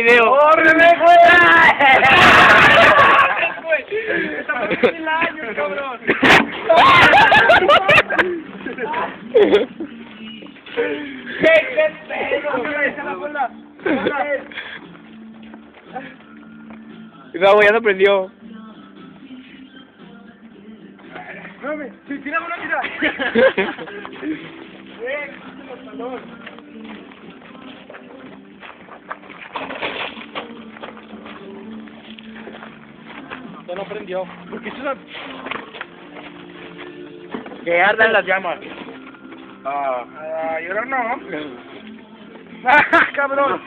video. ¡Córrele, güey! ¡Estamos en el año, cabrón! ¡Qué pedo! ¡Esa la bola! No, ya no prendió. ¡Sí, tira una, tira! Ya no prendió. Porque eso es Que ardan las llamas. y ahora no. ¡Ah, cabrón!